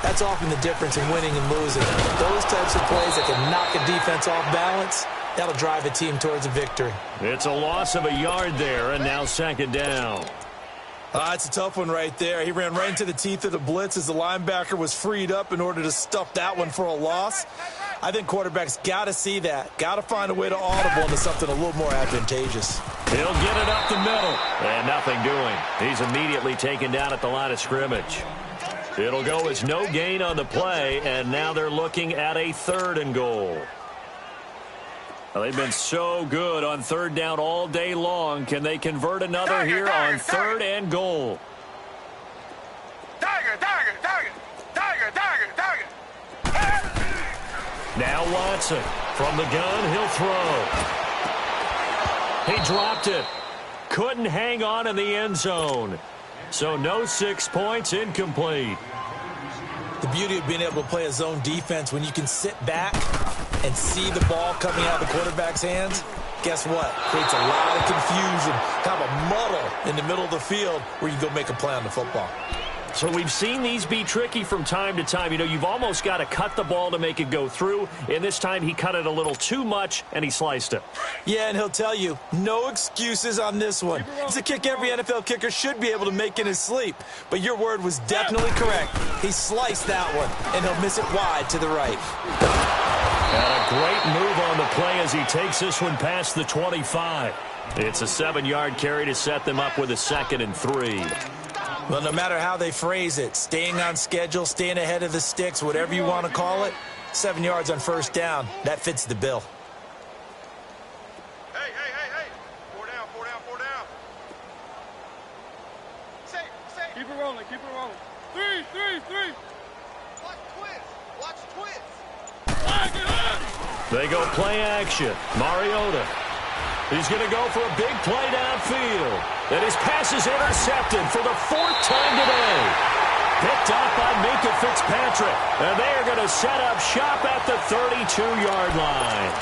that's often the difference in winning and losing. Those types of plays that can knock a defense off balance, that'll drive a team towards a victory. It's a loss of a yard there, and now 2nd down. It's a tough one right there. He ran right into the teeth of the blitz as the linebacker was freed up in order to stuff that one for a loss. I think quarterbacks got to see that. Got to find a way to audible into something a little more advantageous. He'll get it up the middle. And nothing doing. He's immediately taken down at the line of scrimmage. It'll go as no gain on the play, and now they're looking at a 3rd and goal. Well, they've been so good on 3rd down all day long. Can they convert another here on 3rd and goal? Now Watson from the gun, he'll throw. He dropped it. Couldn't hang on in the end zone. So no 6 points, incomplete. The beauty of being able to play a zone defense when you can sit back and see the ball coming out of the quarterback's hands, guess what? Creates a lot of confusion, kind of a muddle in the middle of the field where you go make a play on the football. So we've seen these be tricky from time to time. You know, you've almost got to cut the ball to make it go through. And this time he cut it a little too much, and he sliced it. Yeah, and he'll tell you, no excuses on this one. It's a kick every NFL kicker should be able to make in his sleep. But your word was definitely correct. He sliced that one, and he'll miss it wide to the right. And a great move on the play as he takes this one past the 25. It's a 7-yard carry to set them up with a 2nd and 3. Well, no matter how they phrase it, staying on schedule, staying ahead of the sticks, whatever you want to call it, 7 yards on 1st down, that fits the bill. Hey. 4 down. Safe. Keep it rolling. 3. Watch twist. They go play action. Mariota. He's going to go for a big play downfield. And his pass is intercepted for the 4th time today. Picked up by Minkah Fitzpatrick. And they are going to set up shop at the 32-yard line.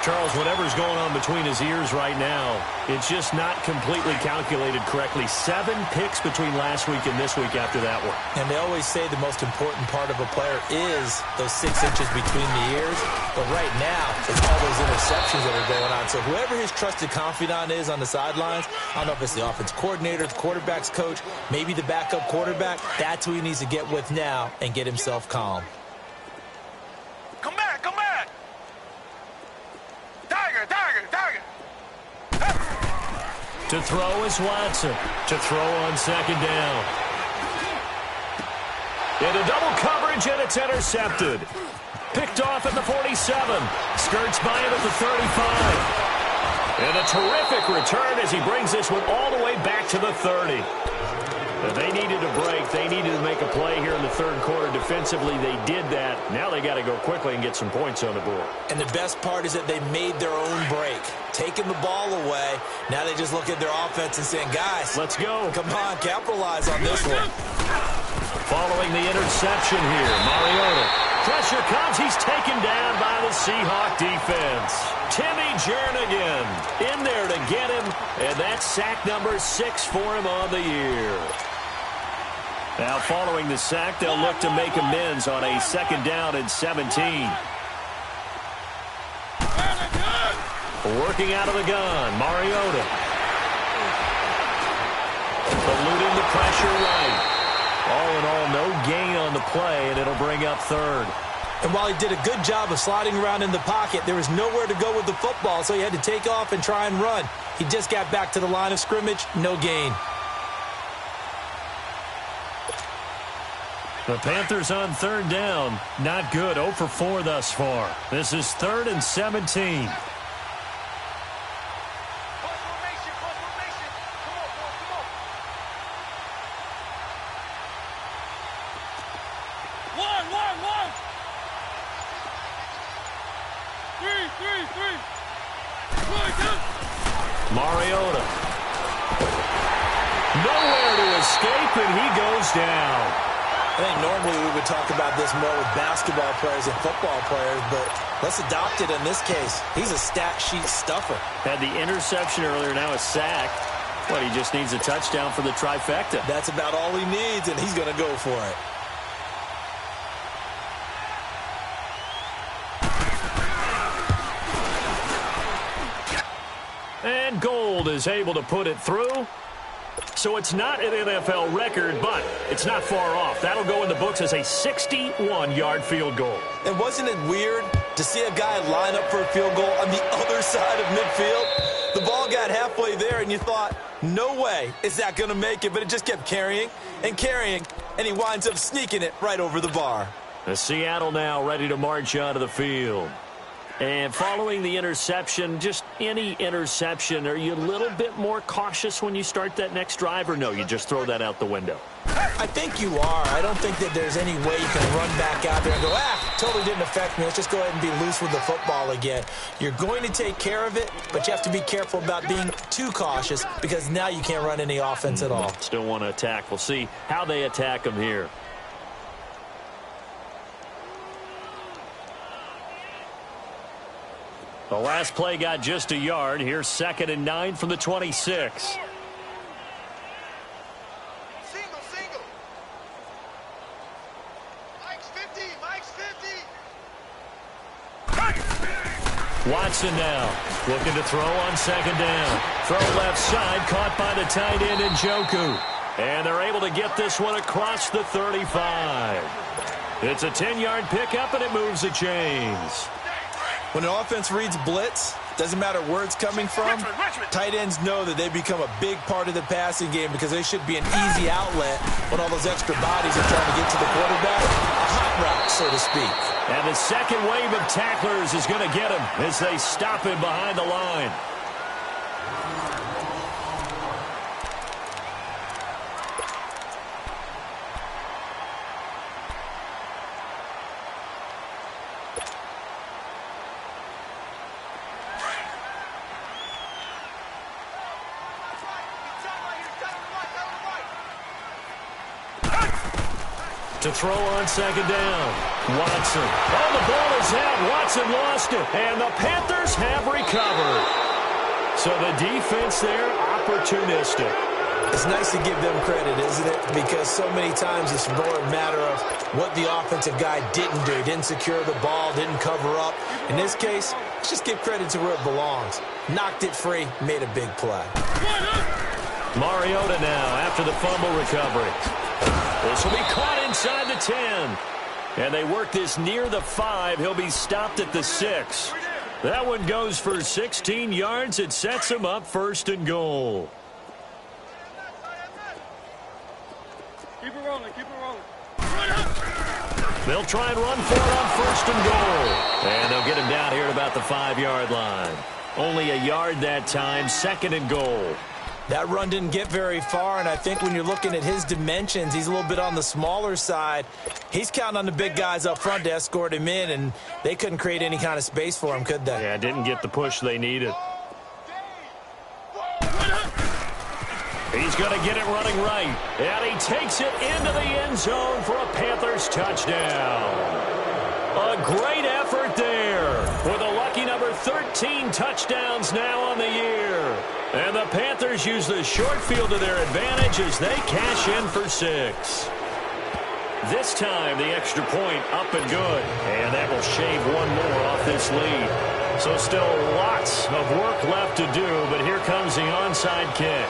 Charles, whatever's going on between his ears right now, it's just not completely calculated correctly. 7 picks between last week and this week after that one. And they always say the most important part of a player is those 6 inches between the ears. But right now, it's all those interceptions that are going on. So whoever his trusted confidant is on the sidelines, I don't know if it's the offense coordinator, the quarterback's coach, maybe the backup quarterback, that's who he needs to get with now and get himself calm. Come back, come back. Tiger, tiger, tiger. To throw is Watson. To throw on second down. Into double coverage, and it's intercepted. Picked off at the 47. Skirts by him at the 35. And a terrific return as he brings this one all the way back to the 30. They needed a break. They needed to make a play here in the third quarter. Defensively, they did that. Now they got to go quickly and get some points on the board. And the best part is that they made their own break. Taking the ball away. Now they just look at their offense and saying, guys, let's go. Come on, capitalize on this one. Following the interception here, Mariota. Pressure comes. He's taken down by the Seahawk defense. Timmy Jernigan in there to get him, and that's sack number 6 for him on the year. Now following the sack, they'll look to make amends on a 2nd down and 17. Working out of the gun, Mariota. Eluding the pressure right. All in all, no gain on the play, and it'll bring up 3rd. And while he did a good job of sliding around in the pocket, there was nowhere to go with the football, so he had to take off and try and run. He just got back to the line of scrimmage, no gain. The Panthers on 3rd down. Not good. 0 for 4 thus far. This is 3rd and 17. Mariota. Nowhere to escape, and he goes down. I think normally we would talk about this more with basketball players and football players, but let's adopt it in this case. He's a stat sheet stuffer. Had the interception earlier, now a sack. But he just needs a touchdown for the trifecta. That's about all he needs, and he's going to go for it. And Gold is able to put it through. So it's not an NFL record, but it's not far off. That'll go in the books as a 61-yard field goal. And wasn't it weird to see a guy line up for a field goal on the other side of midfield? The ball got halfway there, and you thought, no way is that going to make it, but it just kept carrying, and he winds up sneaking it right over the bar. The Seattle now ready to march onto the field. And following the interception, just any interception, are you a little bit more cautious when you start that next drive, or no, you just throw that out the window? I think you are. I don't think that there's any way you can run back out there and go, totally didn't affect me. Let's just go ahead and be loose with the football again. You're going to take care of it, but you have to be careful about being too cautious because now you can't run any offense at all. Still want to attack. We'll see how they attack them here. The last play got just a yard. Here's 2nd and 9 from the 26. Single. Mike's 50. Mike's 50. Watson now looking to throw on 2nd down. Throw left side, caught by the tight end Njoku. And they're able to get this one across the 35. It's a 10-yard pickup, and it moves the chains. When an offense reads blitz, doesn't matter where it's coming from, tight ends know that they become a big part of the passing game because they should be an easy outlet when all those extra bodies are trying to get to the quarterback. A hot route, so to speak. And the second wave of tacklers is going to get him as they stop him behind the line. To To throw on second down. Watson. Oh, the ball is out. Watson lost it. And the Panthers have recovered. So the defense there, opportunistic. It's nice to give them credit, isn't it? Because so many times it's more a matter of what the offensive guy didn't do. Didn't secure the ball, didn't cover up. In this case, let's just give credit to where it belongs. Knocked it free, made a big play. Mariota now after the fumble recovery. This will be caught inside the 10. And they work this near the 5. He'll be stopped at the 6. That one goes for 16 yards. It sets him up first and goal. Keep it rolling, keep it rolling. They'll try and run for it on first and goal. And they'll get him down here at about the 5-yard line. Only a yard that time, second and goal. That run didn't get very far, and I think when you're looking at his dimensions, he's a little bit on the smaller side. He's counting on the big guys up front to escort him in, and they couldn't create any kind of space for him, could they? Yeah, didn't get the push they needed. He's going to get it running right, and he takes it into the end zone for a Panthers touchdown. A great effort there with a lucky number 13 touchdowns now on the year. And the Panthers use the short field to their advantage as they cash in for 6. This time, the extra point up and good. And that will shave one more off this lead. So still lots of work left to do, but here comes the onside kick.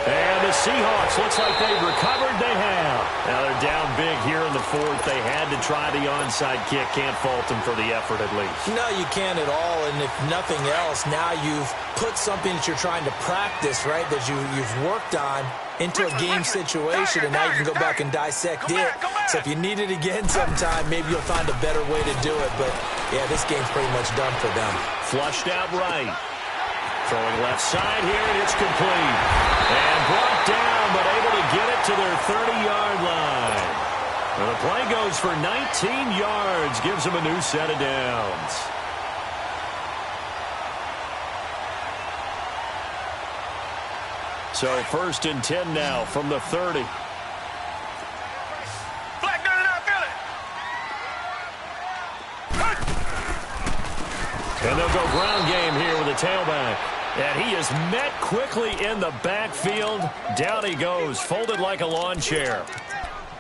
And the Seahawks, looks like they've recovered. They have. Now they're down big here in the 4th. They had to try the onside kick. Can't fault them for the effort at least. No, you can't at all. And if nothing else, now you've put something that you're trying to practice, right, that you've worked on into a game situation, and now you can go back and dissect it. So if you need it again sometime, maybe you'll find a better way to do it. But, yeah, this game's pretty much done for them. Flushed out right. Throwing left side here, and it's complete. And brought down, but able to get it to their 30-yard line. And the play goes for 19 yards, gives them a new set of downs. So first and 10 now from the 30. Black dirty now, feel it. And they'll go ground game here with a tailback. And he is met quickly in the backfield. Down he goes, folded like a lawn chair.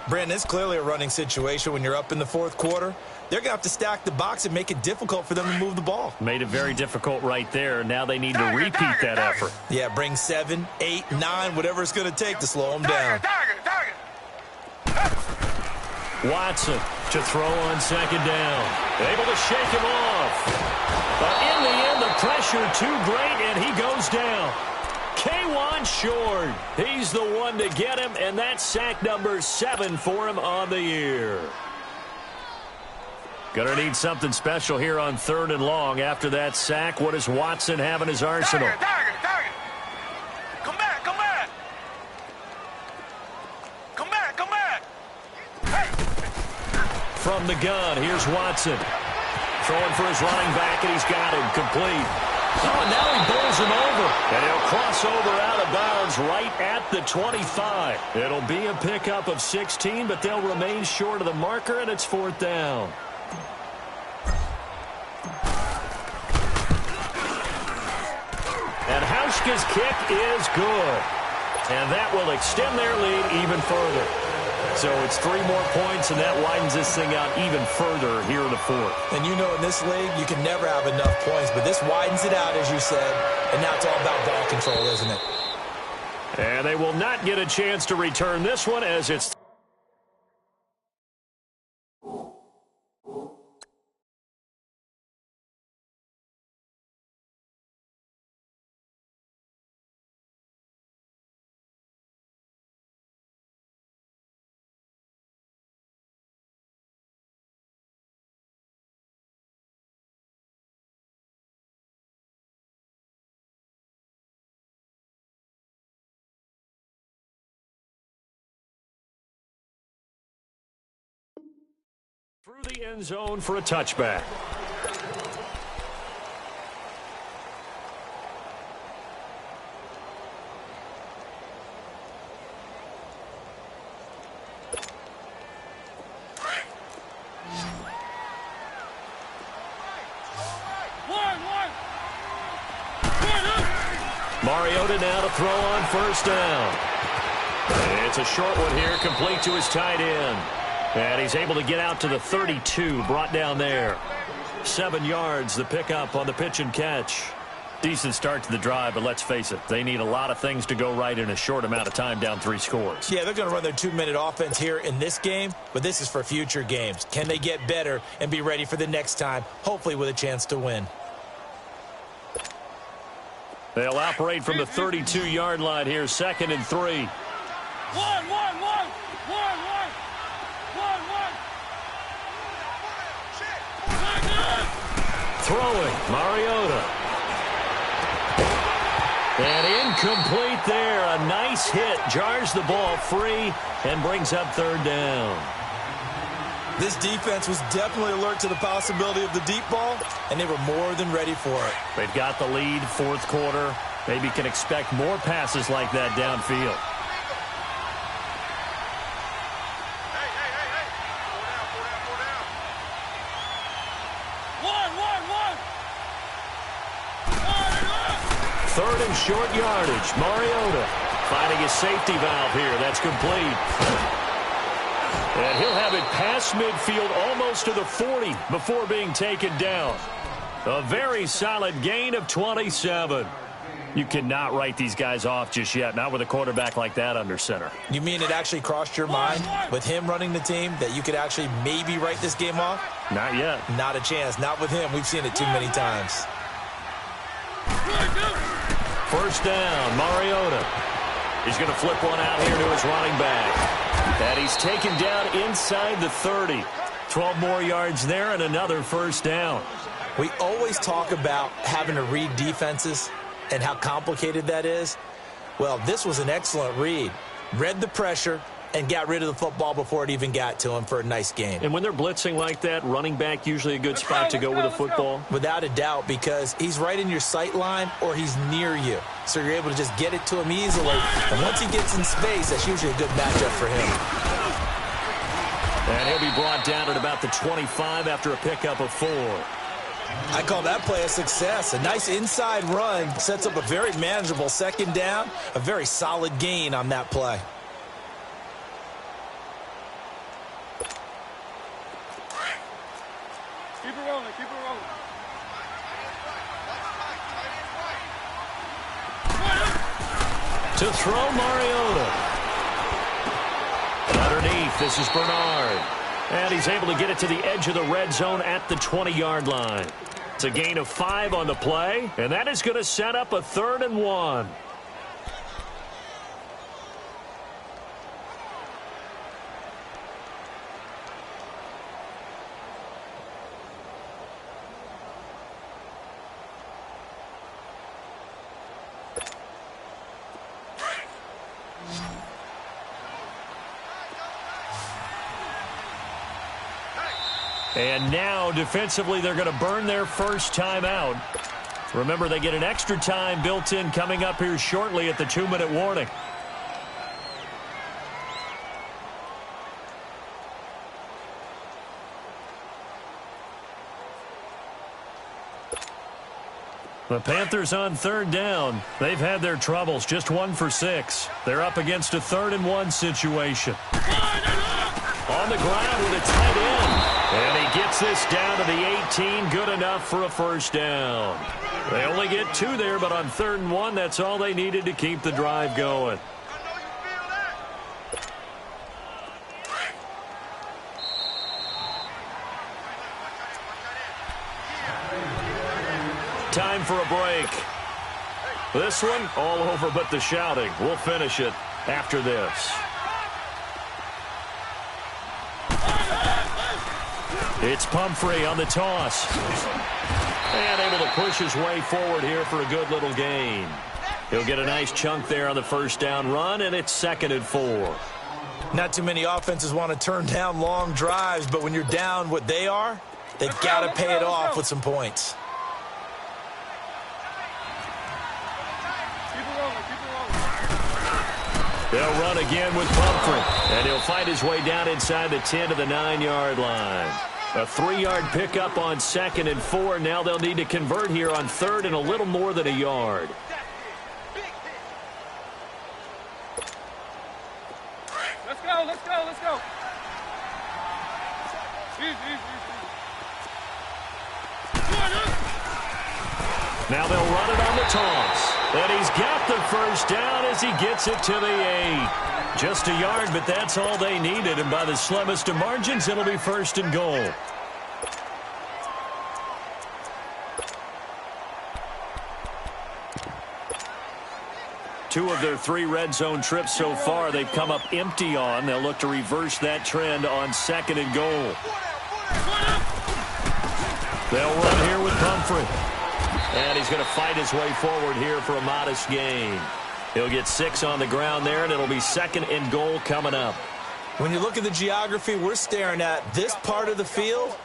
Brandon, it's clearly a running situation when you're up in the 4th quarter. They're going to have to stack the box and make it difficult for them to move the ball. Made it very difficult right there. Now they need to repeat that effort. Yeah, bring 7, 8, 9, whatever it's going to take to slow them down. Watson to throw on second down. Able to shake him off. But in the end, the pressure too great, and he goes down. K1 short. He's the one to get him, and that's sack number 7 for him on the year. Gonna need something special here on 3rd and long. After that sack, what does Watson have in his arsenal? Target. Come back, come back. Come back, come back. Hey. From the gun, here's Watson. Throwing for his running back, and he's got him complete. Oh, and now he bowls him over. And he'll cross over out of bounds right at the 25. It'll be a pickup of 16, but they'll remain short of the marker, and it's 4th down. And Hauschka's kick is good. And that will extend their lead even further. So it's 3 more points, and that widens this thing out even further here in the 4th. And you know in this league, you can never have enough points, but this widens it out, as you said, and now it's all about ball control, isn't it? And they will not get a chance to return this one as it's... through the end zone for a touchback. Mariota now to throw on first down. It's a short one here, complete to his tight end. And he's able to get out to the 32, brought down there. 7 yards, the pickup on the pitch and catch. Decent start to the drive, but let's face it, they need a lot of things to go right in a short amount of time, down 3 scores. Yeah, they're going to run their 2-minute offense here in this game, but this is for future games. Can they get better and be ready for the next time, hopefully with a chance to win? They'll operate from the 32-yard line here, 2nd and 3. One. Throwing, Mariota. And incomplete there. A nice hit. Jars the ball free and brings up 3rd down. This defense was definitely alert to the possibility of the deep ball, and they were more than ready for it. They've got the lead, 4th quarter. Maybe can expect more passes like that downfield. Third and short yardage. Mariota finding his safety valve here. That's complete. And he'll have it past midfield almost to the 40 before being taken down. A very solid gain of 27. You cannot write these guys off just yet, not with a quarterback like that under center. You mean it actually crossed your mind with him running the team that you could actually maybe write this game off? Not yet. Not a chance. Not with him. We've seen it too many times. First down, Mariota. He's going to flip one out here to his running back. And he's taken down inside the 30. 12 more yards there and another first down. We always talk about having to read defenses and how complicated that is. Well, this was an excellent read. Read the pressure and got rid of the football before it even got to him for a nice game. And when they're blitzing like that, running back usually a good spot to go with a football? Without a doubt, because he's right in your sight line or he's near you. So you're able to just get it to him easily. And once he gets in space, that's usually a good matchup for him. And he'll be brought down at about the 25 after a pickup of 4. I call that play a success. A nice inside run sets up a very manageable 2nd down. A very solid gain on that play. Keep it rolling. To throw, Mariota. Underneath, this is Bernard. And he's able to get it to the edge of the red zone at the 20-yard line. It's a gain of 5 on the play, and that is going to set up a 3rd and 1. And now, defensively, they're going to burn their first time out. Remember, they get an extra time built in coming up here shortly at the 2-minute warning. The Panthers on 3rd down. They've had their troubles, just 1 for 6. They're up against a 3rd and 1 situation. On the ground with a tight end. And he gets this down to the 18. Good enough for a first down. They only get 2 there, but on 3rd and 1, that's all they needed to keep the drive going. Time for a break. This one, all over but the shouting. We'll finish it after this. It's Pumphrey on the toss. And able to push his way forward here for a good little gain. He'll get a nice chunk there on the first down run, and it's 2nd and 4. Not too many offenses want to turn down long drives, but when you're down what they are, they've got to pay it off with some points. They'll run again with Pumphrey, and he'll fight his way down inside the 10 to the 9-yard line. A 3-yard pickup on 2nd and 4. Now they'll need to convert here on 3rd and a little more than a yard. go, let's go, let's go. Easy. Now they'll run it on the toss. And he's got the first down as he gets it to the 8. Just a yard, but that's all they needed. And by the slimmest of margins, it'll be 1st and goal. Two of their 3 red zone trips so far, they've come up empty on. They'll look to reverse that trend on 2nd and goal. They'll run here with Pumphrey. And he's going to fight his way forward here for a modest gain. He'll get 6 on the ground there, and it'll be 2nd and goal coming up. When you look at the geography we're staring at, this part of the field,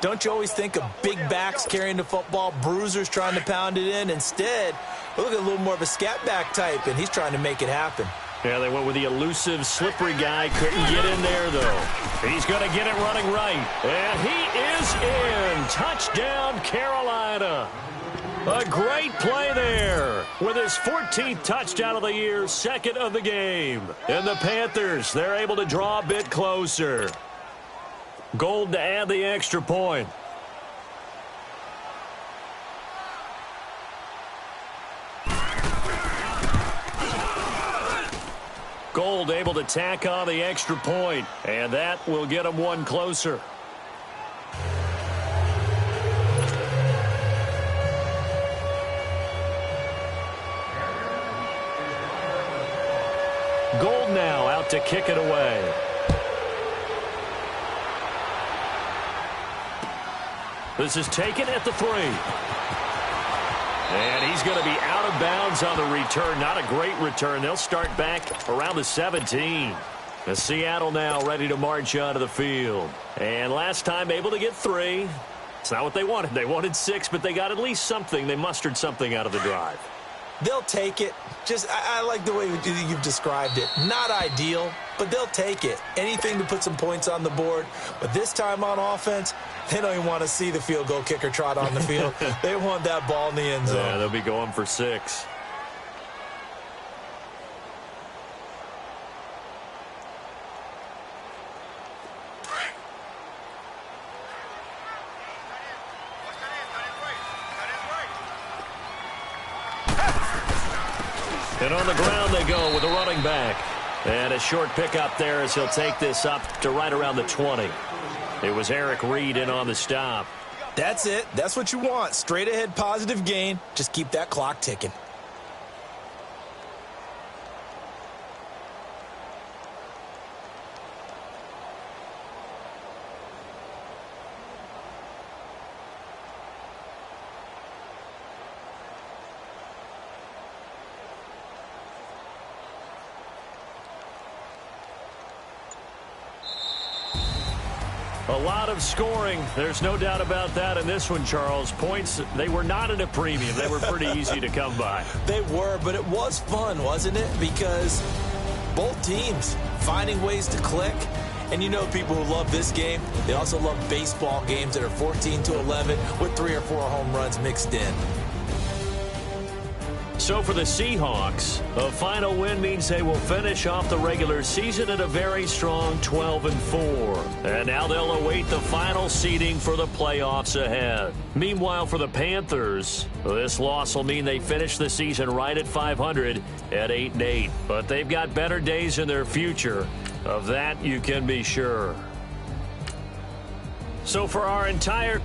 don't you always think of big backs carrying the football, bruisers trying to pound it in? Instead, we look at a little more of a scat back type, and he's trying to make it happen. Yeah, they went with the elusive, slippery guy. Couldn't get in there, though. He's going to get it running right. And he is in. Touchdown, Carolina. A great play there with his 14th touchdown of the year, 2nd of the game. And the Panthers, they're able to draw a bit closer. Gold to add the extra point. Gold able to tack on the extra point, and that will get them 1 closer. Gold now out to kick it away. This is taken at the 3. And he's going to be out of bounds on the return. Not a great return. They'll start back around the 17. The Seattle now ready to march onto the field. And last time able to get 3. It's not what they wanted. They wanted 6, but they got at least something. They mustered something out of the drive. They'll take it. I like the way you've described it. Not ideal, but they'll take it. Anything to put some points on the board. But this time on offense, they don't even want to see the field goal kicker trot on the field. They want that ball in the end zone. Yeah, they'll be going for 6. And on the ground they go with a running back. And a short pickup there as he'll take this up to right around the 20. It was Eric Reed in on the stop. That's it. That's what you want. Straight ahead positive gain. Just keep that clock ticking. A lot of scoring. There's no doubt about that in this one, Charles. Points, they were not at a premium. They were pretty easy to come by. They were, but it was fun, wasn't it? Because both teams finding ways to click. And you know people who love this game, they also love baseball games that are 14-11 with 3 or 4 home runs mixed in. So for the Seahawks, a final win means they will finish off the regular season at a very strong 12-4. And now they'll await the final seeding for the playoffs ahead. Meanwhile, for the Panthers, this loss will mean they finish the season right at 500 at 8-8. But they've got better days in their future. Of that, you can be sure. So for our entire